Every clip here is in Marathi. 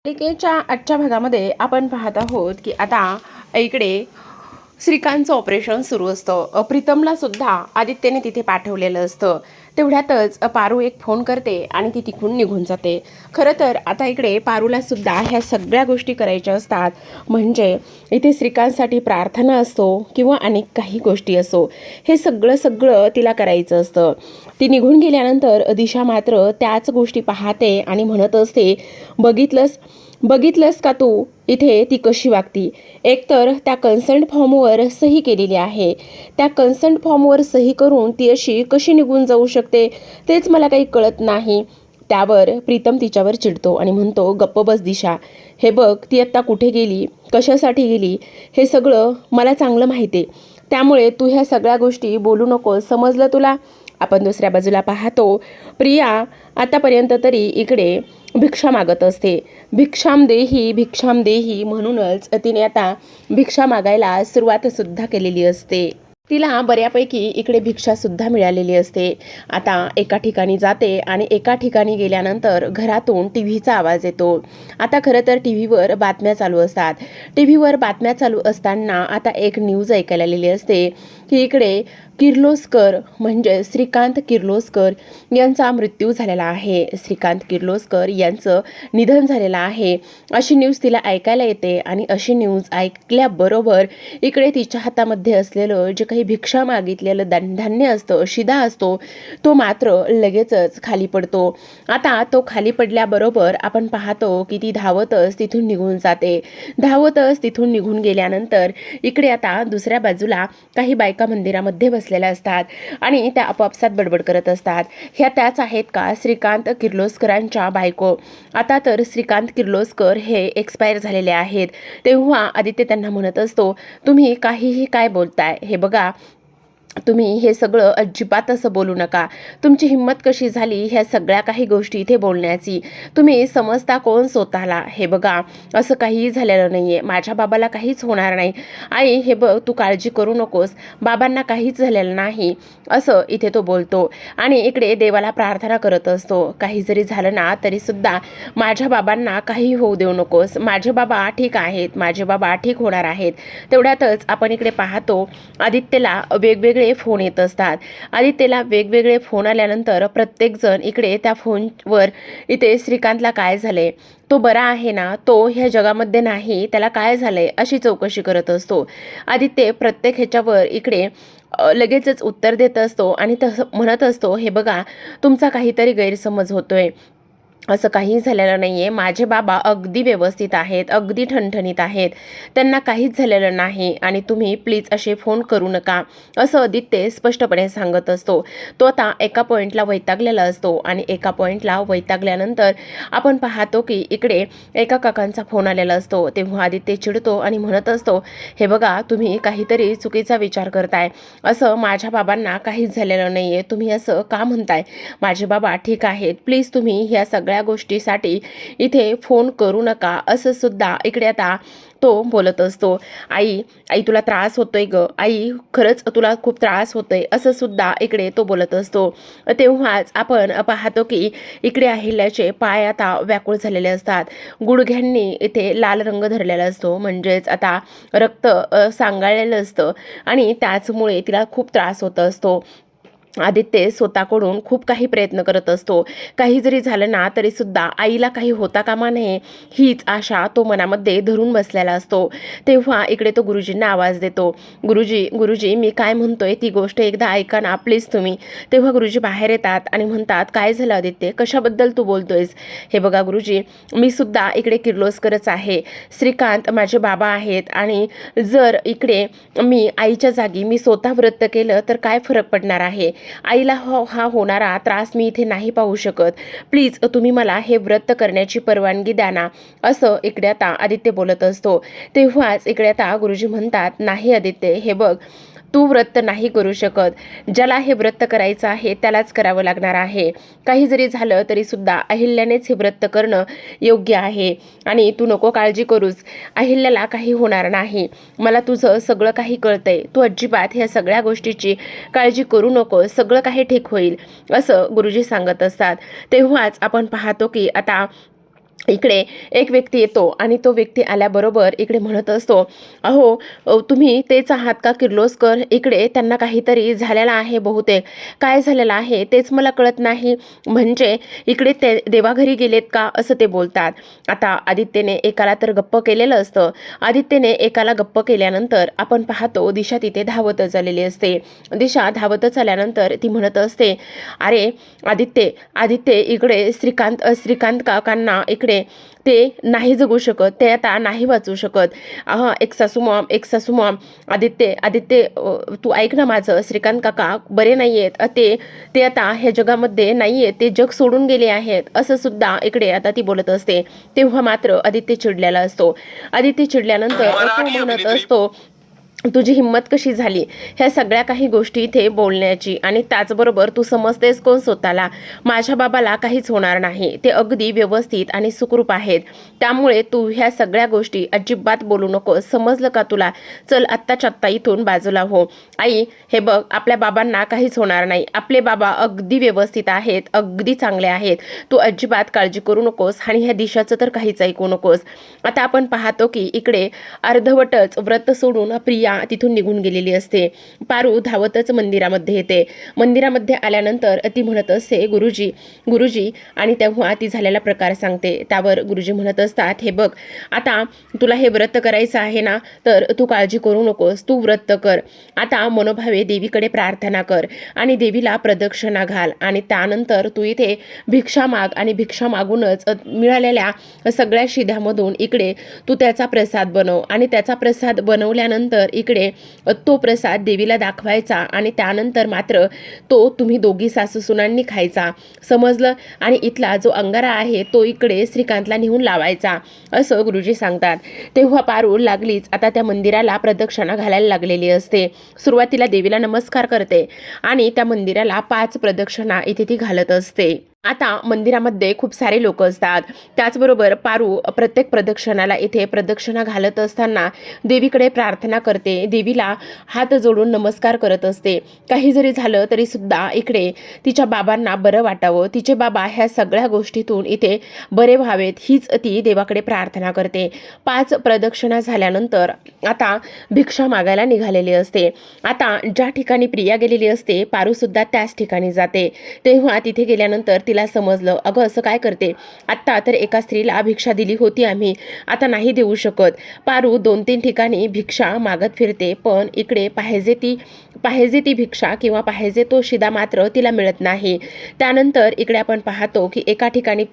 मालिकेच्या आजच्या भागामध्ये आपण पाहत आहोत की आता इकडे श्रीकांतचं ऑपरेशन सुरू असतं. प्रीतमला सुद्धा आदित्यने तिथे पाठवलेलं असतं. तेवढ्यातच पारू एक फोन करते आणि ती तिकडून निघून जाते. खरं तर आता इकडे पारूला सुद्धा ह्या सगळ्या गोष्टी करायच्या असतात. म्हणजे इथे श्रीकांतसाठी प्रार्थना असतो किंवा अनेक काही गोष्टी असो, हे सगळं तिला करायचं असतं. ती निघून गेल्यानंतर दिशा मात्र त्याच गोष्टी पाहते आणि म्हणत असते, बघितलंस का तू इथे ती कशी वागती. एकतर त्या कन्सेंट फॉर्मवर सही केलेली आहे, त्या कन्सेंट फॉर्मवर सही करून ती अशी कशी निघून जाऊ शकते तेच मला काही कळत नाही. त्यावर प्रीतम तिच्यावर चिडतो आणि म्हणतो, गप्प बस दिशा, हे बघ ती आत्ता कुठे गेली, कशासाठी गेली हे सगळं मला चांगलं माहिती आहे. त्यामुळे तू ह्या सगळ्या गोष्टी बोलू नको, समजलं तुला. आपण दुसऱ्या बाजूला पाहतो, प्रिया आतापर्यंत तरी इकडे भिक्षा मागत असते. भिक्षाम देही म्हणूनच तिने आता भिक्षा मागायला सुरुवात सुद्धा केलेली असते. तिला बऱ्यापैकी इकडे भिक्षासुद्धा मिळालेली असते. आता एका ठिकाणी जाते आणि एका ठिकाणी गेल्यानंतर घरातून टी व्हीचा आवाज येतो. आता खरं तर टी व्हीवर बातम्या चालू असतात. टी व्हीवर बातम्या चालू असताना आता एक न्यूज ऐकायला आलेली असते की इकडे किर्लोस्कर म्हणजे श्रीकांत किर्लोस्कर यांचा मृत्यू झालेला आहे. श्रीकांत किर्लोस्कर यांचं निधन झालेलं आहे अशी न्यूज तिला ऐकायला येते. आणि अशी न्यूज ऐकल्याबरोबर इकडे तिच्या हातामध्ये असलेलं जे काही भिक्षा मागितलेलं धान्य असतं, शिदा असतो, तो मात्र लगेचच खाली पडतो. आता तो खाली पडल्याबरोबर आपण पाहतो की ती धावतच तिथून निघून जाते. धावतच तिथून निघून गेल्यानंतर इकडे आता दुसऱ्या बाजूला काही बायका मंदिरामध्ये बसलेल्या असतात आणि त्या आपापसात बडबड करत असतात. ह्या त्याच आहेत का श्रीकांत किर्लोस्करांच्या बायको. आता तर श्रीकांत किर्लोस्कर हे एक्सपायर झालेले आहेत. तेव्हा आदित्य त्यांना म्हणत असतो, तुम्ही काहीही काय बोलताय, हे बघा तुम्ही हे सगळं अजिबात असं बोलू नका. तुमची हिंमत कशी झाली ह्या सगळ्या काही गोष्टी इथे बोलण्याची. तुम्ही समजता कोण स्वतःला. हे बघा असं काहीही झालेलं नाही आहे. माझ्या बाबाला काहीच होणार नाही. आई हे बघ तू काळजी करू नकोस, बाबांना काहीच झालेलं नाही असं इथे तो बोलतो. आणि इकडे देवाला प्रार्थना करत असतो, काही जरी झालं ना तरीसुद्धा माझ्या बाबांना काही होऊ देऊ नकोस. माझे बाबा ठीक आहेत, माझे बाबा ठीक होणार आहेत. तेवढ्यातच आपण इकडे पाहतो आदित्यला वेगवेगळे फोन येत असतात. आदित्यला वेगवेगळे फोन आल्यानंतर प्रत्येकजण इकडे त्या फोनवर इथे श्रीकांतला काय झाले, तो बरा आहे ना, तो ह्या जगामध्ये नाही, त्याला काय झालंय अशी चौकशी करत असतो. आदित्य प्रत्येक ह्याच्यावर इकडे लगेचच उत्तर देत असतो आणि तसं म्हणत असतो, हे बघा तुमचा काहीतरी गैरसमज होतोय, असं काही झालेलं नाही आहे. माझे बाबा अगदी व्यवस्थित आहेत, अगदी ठणठणीत आहेत, त्यांना काहीच झालेलं नाही आणि तुम्ही प्लीज असे फोन करू नका असं आदित्य स्पष्टपणे सांगत असतो. तो आता एका पॉईंटला वैतागलेला असतो आणि एका पॉईंटला वैतागल्यानंतर आपण पाहतो की इकडे एका काकांचा फोन आलेला असतो. तेव्हा आदित्य चिडतो आणि म्हणत असतो, हे बघा तुम्ही काहीतरी चुकीचा विचार करताय, असं माझ्या बाबांना काहीच झालेलं नाही आहे, तुम्ही असं का म्हणताय, माझे बाबा ठीक आहेत, प्लीज तुम्ही ह्या सगळ्या गोष्टीसाठी इथे फोन करू नका असं सुद्धा इकडे आता तो बोलत असतो. आई तुला त्रास होतोय ग, आई खरंच तुला खूप त्रास होतोय असं सुद्धा इकडे तो बोलत असतो. तेव्हाच आपण पाहतो की इकडे अहिल्याचे पाय आता व्याकुळ झालेले असतात. गुडघ्यांनी इथे लाल रंग धरलेला असतो, म्हणजेच आता रक्त सांगाळलेलं असतं आणि त्याचमुळे तिला खूप त्रास होत असतो. आदित्य स्वतःकडून खूप काही प्रयत्न करत असतो. काही जरी झालं ना तरीसुद्धा आईला काही होता कामा नये हीच आशा तो मनामध्ये धरून बसलेला असतो. तेव्हा इकडे तो गुरुजींना आवाज देतो, गुरुजी मी काय म्हणतोय ती गोष्ट एकदा ऐका ना प्लीज तुम्ही. तेव्हा गुरुजी बाहेर येतात आणि म्हणतात, काय झालं आदित्य, कशाबद्दल तू बोलतोयस. हे बघा गुरुजी, मी सुद्धा इकडे किर्लोस्करच आहे, श्रीकांत माझे बाबा आहेत आणि जर इकडे मी आईच्या जागी मी स्वतः व्रत केलं तर काय फरक पडणार आहे. आईला हा होणारा त्रास मी इथे नाही पाहू शकत, प्लीज तुम्ही मला हे व्रत करण्याची परवानगी द्या ना असं इकडे आता आदित्य बोलत असतो. तेव्हाच इकडे आता गुरुजी म्हणतात, नाही आदित्य हे बघ तू व्रत नाही करू शकत, ज्याला हे व्रत करायचं आहे त्यालाच करावं लागणार आहे. काही जरी झालं तरी सुद्धा अहिल्यानेच हे व्रत करणं योग्य आहे आणि तू नको काळजी करूस, अहिल्याला काही होणार नाही, मला तुझं सगळं काही कळतंय, तू अजिबात ह्या सगळ्या गोष्टीची काळजी करू नको, सगळं काही ठीक होईल असं गुरुजी सांगत असतात. तेव्हाच आपण पाहतो की आता इकडे एक व्यक्ती येतो आणि तो व्यक्ती आल्याबरोबर इकडे म्हणत असतो, अहो तुम्ही तेच आहात का किर्लोस्कर? इकडे त्यांना काहीतरी झालेलं आहे बहुतेक. काय झालेलं आहे तेच मला कळत नाही. म्हणजे इकडे ते देवाघरी गेलेत का असं ते बोलतात. आता आदित्यने एकाला तर गप्प केलेलं असतं. आदित्यने एकाला गप्प केल्यानंतर आपण पाहतो दिशा तिथे धावतच आलेली असते. दिशा धावतच आल्यानंतर ती म्हणत असते, अरे आदित्य आदित्य इकडे श्रीकांत काकांना इकडे ते नाही जगू शकत, ते आता नाही वाचू शकत. एक सासू मॉम आदित्य आदित्य तू ऐक ना माझं, श्रीकांत काका बरे नाही आहेत, ते आता ह्या जगामध्ये नाही आहेत, ते जग सोडून गेले आहेत असं सुद्धा इकडे आता ती बोलत असते. तेव्हा मात्र आदित्य चिडलेला असतो. आदित्य चिडल्यानंतर तो म्हणत असतो, तुझी हिंमत कशी झाली ह्या सगळ्या काही गोष्टी इथे बोलण्याची, आणि त्याचबरोबर तू समजतेस कोण स्वतःला? माझ्या बाबाला काहीच होणार नाही, ते अगदी व्यवस्थित आणि सुखरूप आहेत. त्यामुळे तू ह्या सगळ्या गोष्टी अजिबात बोलू नको, समजलं का तुला? चल आत्ताच्या आत्ता इथून बाजूला हो. आई हे बघ, आपल्या बाबांना काहीच होणार नाही, आपले बाबा अगदी व्यवस्थित आहेत, अगदी चांगले आहेत, तू अजिबात काळजी करू नकोस आणि ह्या दिशाचं तर काहीच ऐकू नकोस. आता आपण पाहतो की इकडे अर्धवटच व्रत सोडून प्रिया तिथून निघून गेलेली असते. पारू धावतच मंदिरामध्ये येते. मंदिरामध्ये आल्यानंतर ती म्हणत असते, गुरुजी गुरुजी, आणि तेव्हा ती झालेला प्रकार सांगते. त्यावर गुरुजी म्हणत असतात, हे बघ आता तुला हे व्रत करायचं आहे ना, तर तू काळजी करू नकोस, तू व्रत कर. आता मनोभावे देवीकडे प्रार्थना कर आणि देवीला प्रदक्षिणा घाल, आणि त्यानंतर तू इथे भिक्षा माग, आणि भिक्षा मागूनच मिळालेल्या सगळ्या शिध्यामधून इकडे तू त्याचा प्रसाद बनव, आणि त्याचा प्रसाद बनवल्यानंतर इकडे तो प्रसाद देवीला दाखवायचा, आणि त्यानंतर मात्र तो तुम्ही दोघी सासूसुनांनी खायचा, समजलं? आणि इथला जो अंगारा आहे तो इकडे श्रीकांतला नेऊन लावायचा, असं गुरुजी सांगतात. तेव्हा पारू लागलीच आता त्या मंदिराला प्रदक्षिणा घालायला लागलेली असते. सुरुवातीला देवीला नमस्कार करते आणि त्या मंदिराला 5 प्रदक्षिणा इथे ती घालत असते. आता मंदिरामध्ये खूप सारे लोक असतात. त्याचबरोबर पारू प्रत्येक प्रदक्षिणाला इथे प्रदक्षिणा घालत असताना देवीकडे प्रार्थना करते, देवीला हात जोडून नमस्कार करत असते. काही जरी झालं तरी सुद्धा इकडे तिच्या बाबांना बरं वाटावं, तिचे बाबा ह्या सगळ्या गोष्टीतून इथे बरे व्हावेत, हीच ती देवाकडे प्रार्थना करते. 5 प्रदक्षिणा झाल्यानंतर आता भिक्षा मागायला निघालेली असते. आता ज्या ठिकाणी प्रिया गेलेली असते पारू सुद्धा त्याच ठिकाणी जाते. तेव्हा तिथे गेल्यानंतर तिला समजलं, अगं असं काय करते, आत्ता तर एका स्त्रीला भिक्षा दिली होती आम्ही, आता नाही देऊ शकत. पारू 2-3 ठिकाणी भिक्षा मागत फिरते, पण इकडे पाहिजे ती भिक्षा किंवा पाहिजे तो शिदा मात्र तिला मिळत नाही. त्यानंतर इकडे आपण पाहतो की एका ठिकाणी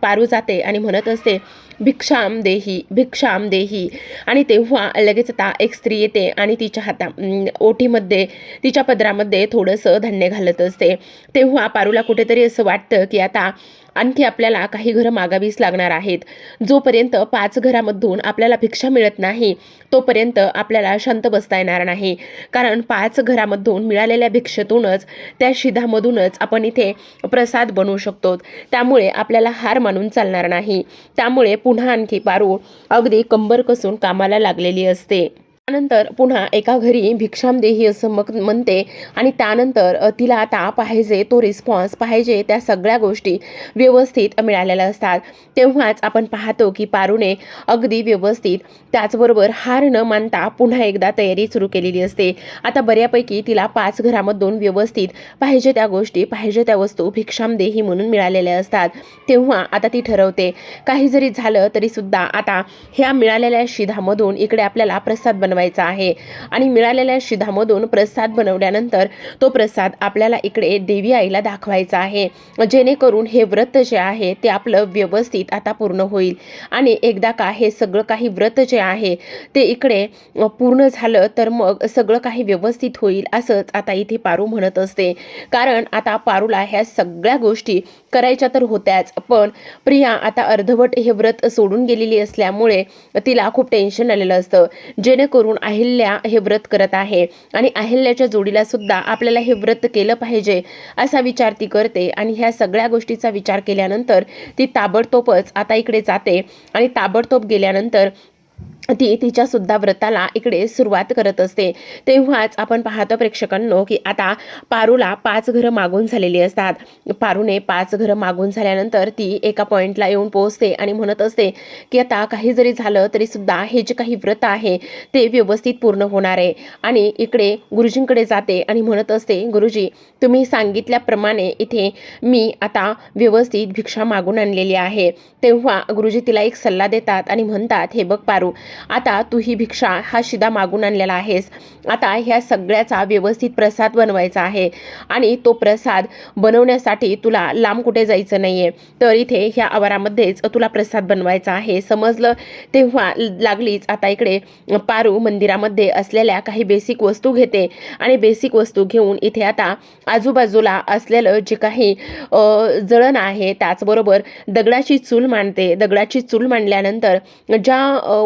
पारू जाते आणि म्हणत असते, भिक्षाम देही, आणि तेव्हा लगेच आता एक स्त्री येते आणि तिच्या ओठीमध्ये तिच्या पदरामध्ये थोडंसं धान्य घालत असते. तेव्हा पारूला कुठेतरी असं वाटतं की आता आणखी आपल्याला काही घरं मागावीच लागणार आहेत. जोपर्यंत 5 घरामधून आपल्याला भिक्षा मिळत नाही तोपर्यंत आपल्याला शांत बसता येणार नाही, कारण 5 घरामधून मिळालेल्या भिक्षेतूनच त्या शिधामधूनच आपण इथे प्रसाद बनवू शकतो. त्यामुळे आपल्याला हार मानून चालणार नाही. त्यामुळे पुन्हा आणखी पारू अगदी कंबर कसून कामाला लागलेली असते. त्यानंतर पुन्हा एका घरी भिक्षाम देही असं म्हणते, आणि त्यानंतर तिला आता पाहिजे तो रिस्पॉन्स, पाहिजे त्या सगळ्या गोष्टी व्यवस्थित मिळालेल्या असतात. तेव्हाच आपण पाहतो की पारूने अगदी व्यवस्थित त्याचबरोबर हार न मानता पुन्हा एकदा तयारी सुरू केलेली असते. आता बऱ्यापैकी तिला 5 घरामधून व्यवस्थित पाहिजे त्या गोष्टी, पाहिजे त्या वस्तू भिक्षाम देही म्हणून मिळालेल्या असतात. तेव्हा आता ती ठरवते, काही जरी झालं तरी सुद्धा आता ह्या मिळालेल्या शिधामधून इकडे आपल्याला प्रसाद बनवायचा आहे, आणि मिळालेल्या शिधामधून प्रसाद बनवल्यानंतर तो प्रसाद आपल्याला इकडे देवी आईला दाखवायचा आहे, जेणेकरून हे व्रत जे आहे ते आपलं व्यवस्थित आता पूर्ण होईल. आणि एकदा का हे सगळं काही व्रत जे आहे ते इकडे पूर्ण झालं तर मग सगळं काही व्यवस्थित होईल, असंच आता इथे पारू म्हणत असते. कारण आता पारूला ह्या सगळ्या गोष्टी करायच्या तर होत्याच, पण प्रिया आता अर्धवट हे व्रत सोडून गेलेली असल्यामुळे तिला खूप टेन्शन आलेलं असतं. जेणेकरून अहिल्या हे व्रत करत आहे आणि अहिल्याच्या जोडीला सुद्धा आपल्याला हे व्रत केलं पाहिजे असा विचार ती करते. आणि ह्या सगळ्या गोष्टीचा विचार केल्यानंतर ती ताबडतोबच आता इकडे जाते, आणि ताबडतोब गेल्यानंतर ती तिच्यासुद्धा व्रताला इकडे सुरुवात करत असते. तेव्हाच आपण पाहतो प्रेक्षकांनो की आता पारूला 5 घरं मागून झालेली असतात. पारूने 5 घरं मागून झाल्यानंतर ती एका पॉईंटला येऊन पोहोचते आणि म्हणत असते की आता काही जरी झालं तरी सुद्धा हे जे काही व्रत आहे ते व्यवस्थित पूर्ण होणार आहे. आणि इकडे गुरुजींकडे जाते आणि म्हणत असते, गुरुजी तुम्ही सांगितल्याप्रमाणे इथे मी आता व्यवस्थित भिक्षा मागून आणलेली आहे. तेव्हा गुरुजी तिला एक सल्ला देतात आणि म्हणतात, हे बघ पारू, आता तू ही भिक्षा हा शिदा मागून आणलेला आहेस. आता ह्या सगळ्याचा व्यवस्थित प्रसाद बनवायचा आहे आणि तो प्रसाद बनवण्यासाठी तुला लांब कुठे जायचं नाहीये. तर इथे ह्या आवारामध्येच तुला प्रसाद बनवायचा आहे, समजलं. तेव्हा लागलीच आता इकडे पारू मंदिरामध्ये असलेल्या काही बेसिक वस्तू घेते आणि बेसिक वस्तू घेऊन इथे आता आजूबाजूला असलेलं जे काही जळण आहे त्याचबरोबर दगडाची चूल मांडते. दगडाची चूल मांडल्यानंतर ज्या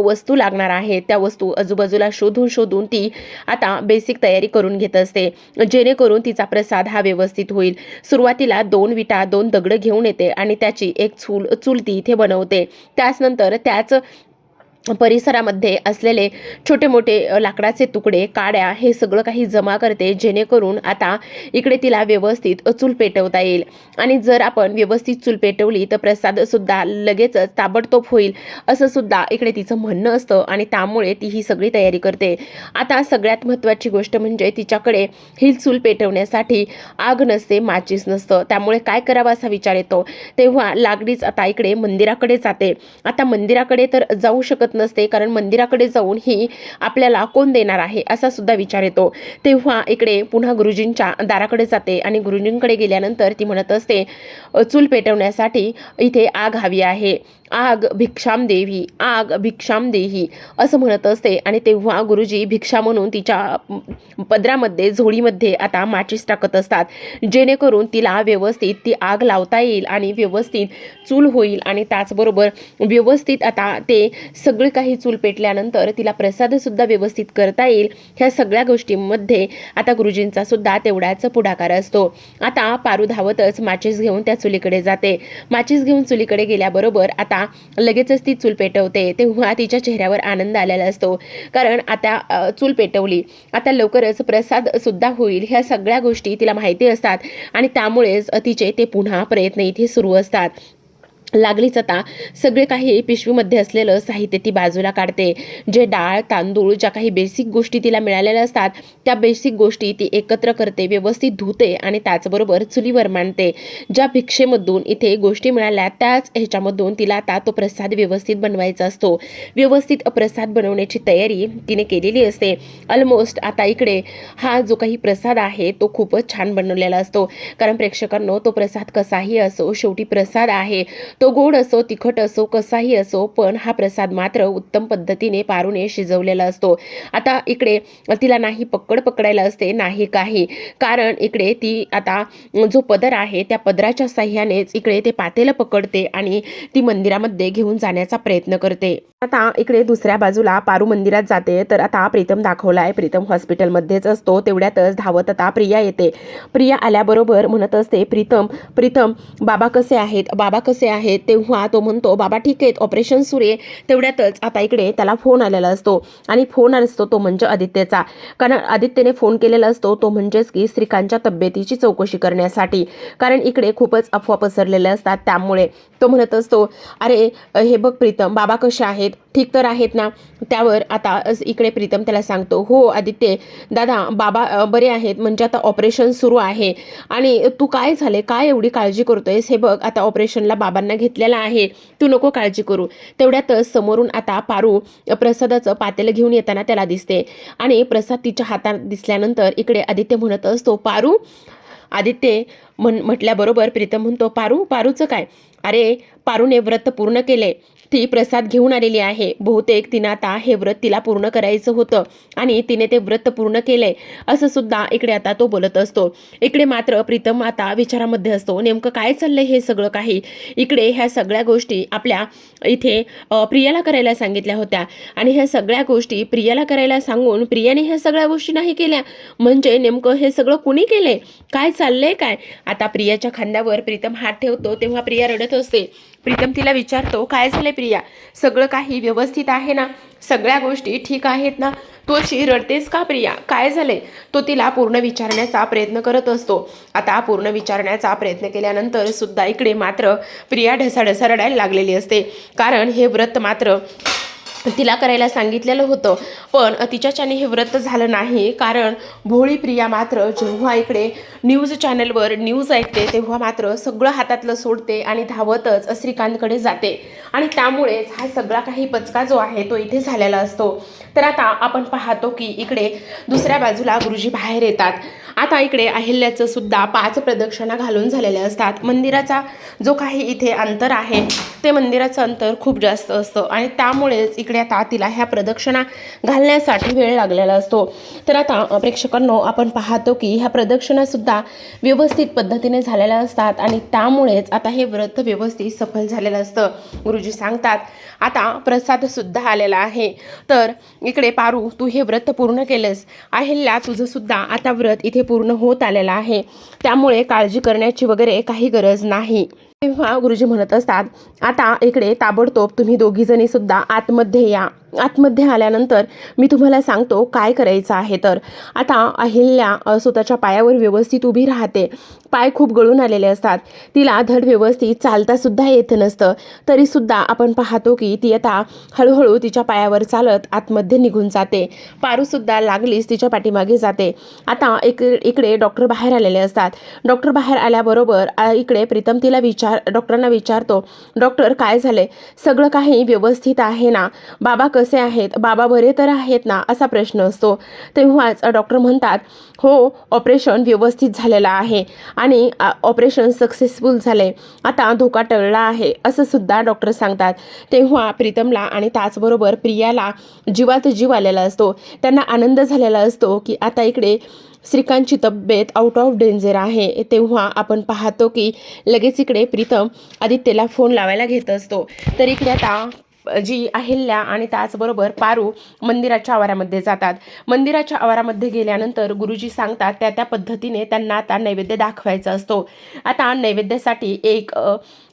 वस्तू लागणार आहे त्या वस्तू आजूबाजूला शोधून शोधून ती आता बेसिक तयारी करून घेत असते, जेणेकरून तिचा प्रसाद हा व्यवस्थित होईल. सुरुवातीला 2 विटा 2 दगड घेऊन येते आणि त्याची एक चूल ती इथे बनवते. त्याचनंतर त्याच परिसरामध्ये असलेले छोटे मोठे लाकडाचे तुकडे, काड्या हे सगळं काही जमा करते, जेणेकरून आता इकडे तिला व्यवस्थित चूल पेटवता येईल. आणि जर आपण व्यवस्थित चूल पेटवली तर प्रसाद सुद्धा लगेचच ताबडतोब होईल असं सुद्धा इकडे तिचं म्हणणं असतं आणि त्यामुळे ती ही सगळी तयारी करते. आता सगळ्यात महत्त्वाची गोष्ट म्हणजे तिच्याकडे ही चूल पेटवण्यासाठी आग नसते, माचीस नसतं. त्यामुळे काय करावं असा विचार येतो. तेव्हा लागलीच आता इकडे मंदिराकडे जाते. आता मंदिराकडे तर जाऊ शकत नसते, कारण मंदिराकडे जाऊन ही आपल्याला कोण देणार आहे असा सुद्धा विचार येतो. तेव्हा इकडे पुन्हा गुरुजींच्या दाराकडे जाते आणि गुरुजींकडे गेल्यानंतर ती म्हणत असते, चूल पेटवण्यासाठी इथे आग हवी आहे, आग भिक्षाम देवी, आग भिक्षाम देही असं म्हणत असते. आणि तेव्हा गुरुजी भिक्षा म्हणून तिच्या पदरामध्ये झोळीमध्ये आता माचीस टाकत असतात, जेणेकरून तिला व्यवस्थित ती आग लावता येईल आणि व्यवस्थित चूल होईल. आणि त्याचबरोबर व्यवस्थित आता ते सगळे काही चूल पेटल्यानंतर तिला प्रसादसुद्धा व्यवस्थित करता येईल. ह्या सगळ्या गोष्टींमध्ये आता गुरुजींचा सुद्धा तेवढाच पुढाकार असतो. आता पारू धावतच माचीस घेऊन त्या चुलीकडे जाते. माचीस घेऊन चुलीकडे गेल्याबरोबर आता लगेचच ती चूल पेटवते. तेव्हा तिच्या चेहऱ्यावर आनंद आलेला असतो, कारण आता चूल पेटवली, आता लवकरच प्रसाद सुद्धा होईल. ह्या सगळ्या गोष्टी तिला माहिती असतात आणि त्यामुळेच तिचे ते पुन्हा प्रयत्न इथे सुरू असतात. लागलीच आता सगळे काही पिशवीमध्ये असलेलं साहित्य ती बाजूला काढते. जे डाळ तांदूळ ज्या काही बेसिक गोष्टी तिला मिळालेल्या असतात त्या बेसिक गोष्टी ती एकत्र करते, व्यवस्थित धुते आणि त्याचबरोबर चुलीवर मांडते. ज्या भिक्षेमधून इथे गोष्टी मिळाल्या त्याच ह्याच्यामधून तिला आता तो प्रसाद व्यवस्थित बनवायचा असतो. व्यवस्थित प्रसाद बनवण्याची तयारी तिने केलेली असते. ऑलमोस्ट आता इकडे हा जो काही प्रसाद आहे तो खूपच छान बनवलेला असतो, कारण प्रेक्षकांनो तो प्रसाद कसाही असो, शेवटी प्रसाद आहे. तो गोड असो, तिखट असो, कसाही असो, पण हा प्रसाद मात्र उत्तम पद्धतीने पारूने शिजवलेला असतो. आता इकडे तिला नाही पकड पकडायला असते, नाही काही, कारण इकडे ती आता जो पदर आहे त्या पदराच्या साह्यानेच इकडे ते पातेलं पकडते आणि ती मंदिरामध्ये घेऊन जाण्याचा प्रयत्न करते. आता इकडे दुसऱ्या बाजूला पारू मंदिरात जाते, तर आता प्रीतम दाखवलाय. प्रीतम हॉस्पिटलमध्येच असतो. तेवढ्यातच धावत आता प्रिया येते. प्रिया आल्याबरोबर म्हणत असते, प्रीतम प्रीतम बाबा कसे आहेत, बाबा कसे आहेत. तेव्हा तो म्हणतो, बाबा ठीक आहेत, ऑपरेशन सुरू आहे. तेवढ्यातच आता इकडे त्याला फोन आलेला असतो आणि फोन असतो तो म्हणजे आदित्यचा, कारण आदित्यने फोन केलेला असतो तो म्हणजेच की श्रीकांतच्या तब्येतीची चौकशी करण्यासाठी, कारण इकडे खूपच अफवा पसरलेल्या असतात. त्यामुळे तो म्हणत असतो, अरे हे बघ प्रीतम, बाबा कसे आहेत, ठीक तर आहेत ना. त्यावर आता इकडे प्रीतम त्याला सांगतो, हो आदित्य दादा बाबा बरे आहेत, म्हणजे आता ऑपरेशन सुरू आहे. आणि तू काय झाले, काय एवढी काळजी करतोयस, हे बघ आता ऑपरेशनला बाबांना घेतलेला आहे, तू नको काळजी करू. तेवढ्यातच समोरून आता पारू प्रसादाचं पातेलं घेऊन येताना त्याला दिसते आणि प्रसाद तिच्या हातात दिसल्यानंतर इकडे आदित्य म्हणत असतो, पारू. आदित्य म्हटल्याबरोबर प्रीतम म्हणतो, पारूचं काय, अरे पारूने व्रत पूर्ण केले, ती प्रसाद घेऊन आलेली आहे. बहुतेक तिनं आता हे व्रत तिला पूर्ण करायचं होतं आणि तिने ते व्रत पूर्ण केलंय असं सुद्धा इकडे आता तो बोलत असतो. इकडे मात्र प्रीतम आता विचारामध्ये असतो, नेमकं काय चाललंय हे सगळं काही. इकडे ह्या सगळ्या गोष्टी आपल्या इथे प्रियाला करायला सांगितल्या होत्या आणि ह्या सगळ्या गोष्टी प्रियाला करायला सांगून प्रियाने ह्या सगळ्या गोष्टी नाही केल्या, म्हणजे नेमकं हे सगळं कुणी केलंय, काय चाललंय काय. आता प्रियाच्या खांद्यावर प्रीतम हात ठेवतो तेव्हा प्रिया रडत असते. प्रीतम तिला विचारतो, काय झालंय प्रिया. प्रिया, सगळं काही व्यवस्थित आहे ना? सगळ्या गोष्टी ठीक आहेत ना? तू अशी रडतेस का प्रिया? काय झालंय? तो तिला पूर्ण विचारण्याचा प्रयत्न करत असतो. आता पूर्ण विचारण्याचा प्रयत्न केल्यानंतर सुद्धा इकडे मात्र प्रिया ढसाढसा रडायला लागलेली असते. कारण हे व्रत मात्र तिला करायला सांगितलेलं होतं, पण तिच्याच्याने हे व्रत झालं नाही. कारण भोळी प्रिया मात्र जेव्हा इकडे न्यूज चॅनलवर न्यूज ऐकते तेव्हा मात्र सगळं हातातलं सोडते आणि धावतच श्रीकांतकडे जाते. आणि त्यामुळेच हा सगळा काही पचका जो आहे तो इथे झालेला असतो. तर आता आपण पाहतो की इकडे दुसऱ्या बाजूला गुरुजी बाहेर येतात. आता इकडे अहिल्याचं सुद्धा 5 प्रदक्षिणा घालून झालेल्या असतात. मंदिराचा जो काही इथे अंतर आहे ते मंदिराचं अंतर खूप जास्त असतं आणि त्यामुळेच इकडे आता तिला ह्या प्रदक्षिणा घालण्यासाठी वेळ लागलेला असतो. तर आता प्रेक्षकांनो, आपण पाहतो की ह्या प्रदक्षिणा सुद्धा व्यवस्थित पद्धतीने झालेल्या असतात आणि त्यामुळेच आता हे व्रत व्यवस्थित सफल झालेलं असतं. गुरुजी सांगतात आता प्रसाद सुद्धा आलेला आहे. तर इकडे पारू, तू हे व्रत पूर्ण केलंस. अहिल्या, तुझं सुद्धा आता व्रत इथे पूर्ण होत आलेलं आहे, त्यामुळे काळजी करण्याची वगैरे काही गरज नाही. तेव्हा गुरुजी म्हणत असतात आता इकडे ताबडतोब तुम्ही दोघीजणी सुद्धा आतमध्ये या. आतमध्ये आल्यानंतर मी तुम्हाला सांगतो काय करायचं आहे. तर आता अहिल्या स्वतःच्या पायावर व्यवस्थित उभी राहते. पाय खूप गळून आलेले असतात. तिला धड व्यवस्थित चालता सुद्धा येत नसतं. तरीसुद्धा आपण पाहतो की ती आता हळूहळू तिच्या पायावर चालत आतमध्ये निघून जाते. पारूसुद्धा लागलीच तिच्या पाठीमागे जाते. आता इकडे डॉक्टर बाहेर आलेले असतात. डॉक्टर बाहेर आल्याबरोबर इकडे प्रीतम तिला डॉक्टरांना विचारतो, डॉक्टर काय झाले? सगळं काही व्यवस्थित आहे ना? बाबा कसे आहेत? बाबा बरे तर आहेत ना? असा प्रश्न असतो. तेव्हाच डॉक्टर म्हणतात हो, ऑपरेशन व्यवस्थित झालेलं आहे आणि ऑपरेशन सक्सेसफुल झाले. आता धोका टळला आहे असं सुद्धा डॉक्टर सांगतात. तेव्हा प्रीतमला आणि त्याचबरोबर प्रियाला जीवात जीव आलेला असतो. त्यांना आनंद झालेला असतो की आता इकडे श्रीकांतची तब्येत आउट ऑफ डेंजर आहे. तेव्हा आपण पाहतो की लगेच इकडे प्रीतम आदित्यला फोन लावायला घेत असतो. तर इकडे आता जी अहिल्या आणि त्याचबरोबर पारू मंदिराच्या आवारामध्ये जातात. मंदिराच्या आवारामध्ये गेल्यानंतर गुरुजी सांगतात त्या पद्धतीने त्यांना आता नैवेद्य दाखवायचा असतो. आता नैवेद्यासाठी एक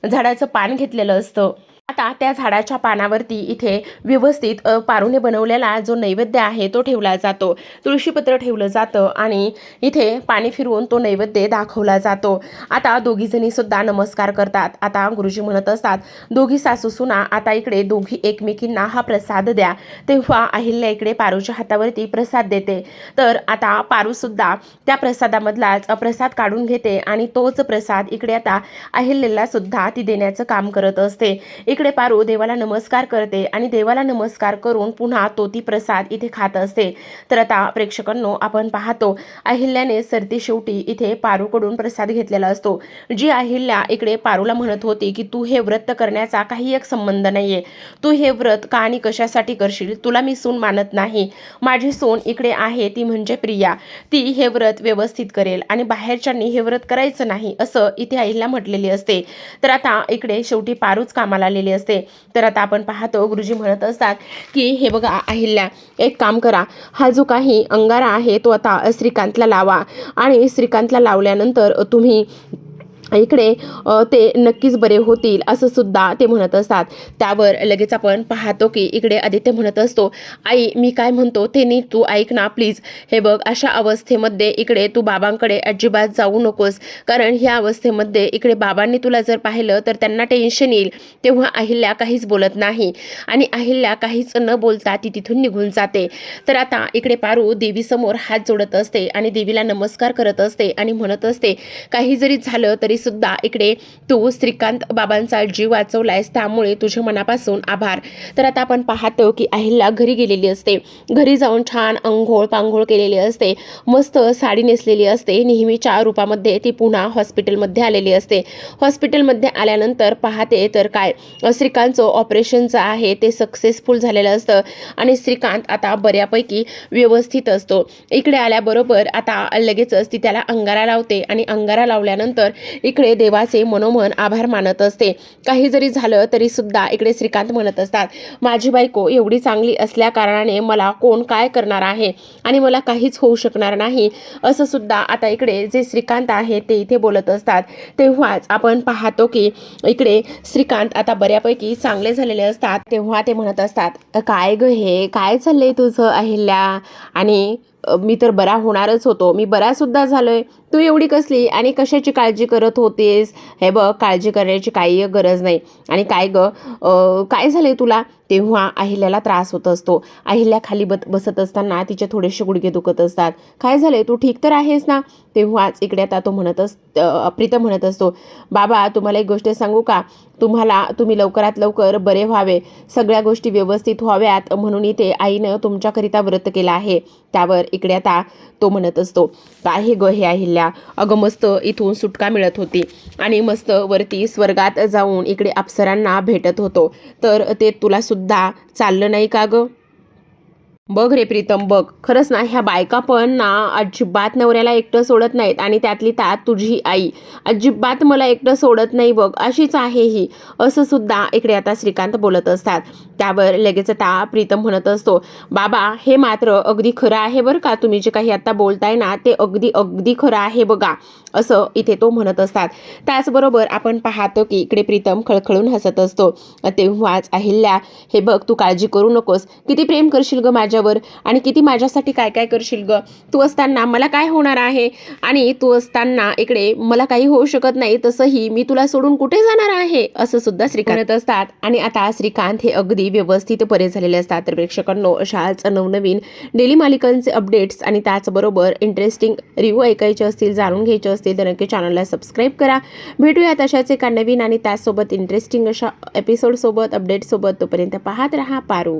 झाडाचं पान घेतलेलं असतं. आता त्या झाडाच्या पानावरती इथे व्यवस्थित पारूने बनवलेला जो नैवेद्य आहे तो ठेवला जातो. तुळशीपत्र ठेवलं जातं आणि इथे पाणी फिरवून तो नैवेद्य दाखवला जातो. आता दोघीजणी सुद्धा नमस्कार करतात. आता गुरुजी म्हणत असतात दोघी सासू सुना आता इकडे दोघी एकमेकींना हा प्रसाद द्या. तेव्हा अहिल्या इकडे पारूच्या हातावरती प्रसाद देते. तर आता पारू सुद्धा त्या प्रसादामधलाच प्रसाद काढून घेते आणि तोच प्रसाद इकडे आता अहिल्याला सुद्धा ती देण्याचं काम करत असते. इकडे पारू देवाला नमस्कार करते आणि देवाला नमस्कार करून पुन्हा तो ती प्रसाद इथे खात असते. तर आता प्रेक्षकांनो, आपण पाहतो अहिल्याने सरती शेवटी इथे पारूकडून प्रसाद घेतलेला असतो. जी अहिल्या इकडे पारूला म्हणत होती की तू हे व्रत करण्याचा काही एक संबंध नाहीये, तू हे व्रत का आणि कशासाठी करशील, तुला मी सून मानत नाही. माझी सून इकडे आहे ती म्हणजे प्रिया, ती हे व्रत व्यवस्थित करेल आणि बाहेरच्यांनी हे व्रत करायचं नाही असं इथे अहिल्या म्हटलेली असते. तर आता इकडे शेवटी पारूच कामाला आलेली असते. तर आता आपण पाहतो गुरुजी म्हणत असतात की हे बघा अहिल्या, एक काम करा, हा जो काही अंगारा आहे तो आता श्रीकांतला लावा आणि श्रीकांतला लावल्यानंतर तुम्ही इकडे ते नक्कीच बरे होतील असं सुद्धा ते म्हणत असतात. त्यावर लगेच आपण पाहतो की इकडे आदित्य म्हणत असतो आई, मी काय म्हणतो ते नीट तू ऐक ना प्लीज. हे बघ, अशा अवस्थेमध्ये इकडे तू बाबांकडे अजिबात जाऊ नकोस, कारण ह्या अवस्थेमध्ये इकडे बाबांनी तुला जर पाहिलं तर त्यांना टेन्शन येईल. तेव्हा अहिल्या काहीच बोलत नाही आणि अहिल्या काहीच न बोलता ती तिथून निघून जाते. तर आता इकडे पारू देवीसमोर हात जोडत असते आणि देवीला नमस्कार करत असते आणि म्हणत असते काही जरी झालं तरी सुद्धा इकडे तू श्रीकांत बाबांचा जीव वाचवलायस, त्यामुळे तुझ्या मनापासून आभार. तर आता आपण पाहतो की अहिल्या घरी गेलेली असते. घरी जाऊन छान अंघोळ पांघोळ केलेली असते, मस्त साडी नेसलेली असते. नेहमीच्या रूपामध्ये ती पुन्हा हॉस्पिटलमध्ये आलेली असते. हॉस्पिटलमध्ये आल्यानंतर पाहते तर काय, श्रीकांतचं ऑपरेशन जे आहे ते सक्सेसफुल झालेलं असतं आणि श्रीकांत आता बऱ्यापैकी व्यवस्थित असतो. इकडे आल्याबरोबर आता लगेचच ती त्याला अंगारा लावते आणि अंगारा लावल्यानंतर इकडे देवाचे मनोमन आभार मानत असते. काही जरी झालं तरी सुद्धा इकडे श्रीकांत म्हणत असतात, माझी बायको एवढी चांगली असल्या कारणाने मला कोण काय करणार आहे आणि मला काहीच होऊ शकणार नाही, असं सुद्धा आता इकडे जे श्रीकांत आहे ते इथे बोलत असतात. तेव्हाच आपण पाहतो की इकडे श्रीकांत आता बऱ्यापैकी चांगले झालेले असतात. तेव्हा ते म्हणत असतात, काय ग हे काय चाललंय तुझं अहिल्या, आणि मी तर बरा होणारच होतो, मी बरा सुद्धा झालोय, तू एवढी कसली आणि कशाची काळजी करत होतेस? हे बघ, काळजी करण्याची काही गरज नाही. आणि काय ग, काय झालंय तुला? तेव्हा अहिल्याला त्रास होत असतो. अहिल्या खाली बसत असताना तिचे थोडेसे गुडघे दुखत असतात. काय झालंय, तू ठीक तर आहेस ना? तेव्हाच इकडे आता प्रीतम म्हणत असतो, बाबा तुम्हाला एक गोष्ट सांगू का, तुम्ही लवकरात लवकर बरे व्हावे, सगळ्या गोष्टी व्यवस्थित व्हाव्यात म्हणून इथे आईनं तुमच्याकरिता व्रत केलं आहे. त्यावर इकडे आता तो म्हणत असतो, काय ग हे अहिल्या, अगं मस्त इथून सुटका मिळत होती आणि मस्त वरती स्वर्गात जाऊन इकडे अप्सरांना भेटत होतो, तर ते तुला सुद्धा चाललं नाही का ग? बघ रे प्रीतम, बघ, खरंच ना ह्या बायका पण ना अजिबात नवऱ्याला एकटं सोडत नाहीत, आणि त्यातली त्यात तुझी आई अजिबात मला एकटं सोडत नाही बघ, अशीच आहे ही, असं सुद्धा इकडे आता श्रीकांत बोलत असतात. त्यावर लगेच आता प्रीतम म्हणत असतो, बाबा हे मात्र अगदी खरं आहे बरं का, तुम्ही जे काही आता बोलताय ना ते अगदी अगदी खरं आहे बघा, असं इथे तो म्हणत असतात. त्याचबरोबर आपण पाहतो की इकडे प्रीतम खळखळून हसत असतो. तेव्हाच अहिल्या, हे बघ तू काळजी करू नकोस, किती प्रेम करशील ग माझ्यावर आणि किती माझ्यासाठी काय काय करशील ग, तू असताना मला काय होणार आहे, आणि तू असताना इकडे मला काही होऊ शकत नाही, तसंही मी तुला सोडून कुठे जाणार आहे, असं सुद्धा श्रीकांत असतात. आणि आता श्रीकांत हे अगदी व्यवस्थित बरे झालेले असतात. तर प्रेक्षकांनो, अशाच नवनवीन डेली मालिकांचे अपडेट्स आणि त्याचबरोबर इंटरेस्टिंग रिव्ह्यू ऐकायचे असतील, जाणून घ्यायचे असतील तर नक्की चॅनलला सबस्क्राईब करा. भेटूयात अशाच एका नवीन आणि त्याचसोबत इंटरेस्टिंग अशा एपिसोडसोबत, अपडेटसोबत. तोपर्यंत पाहत रहा पारू.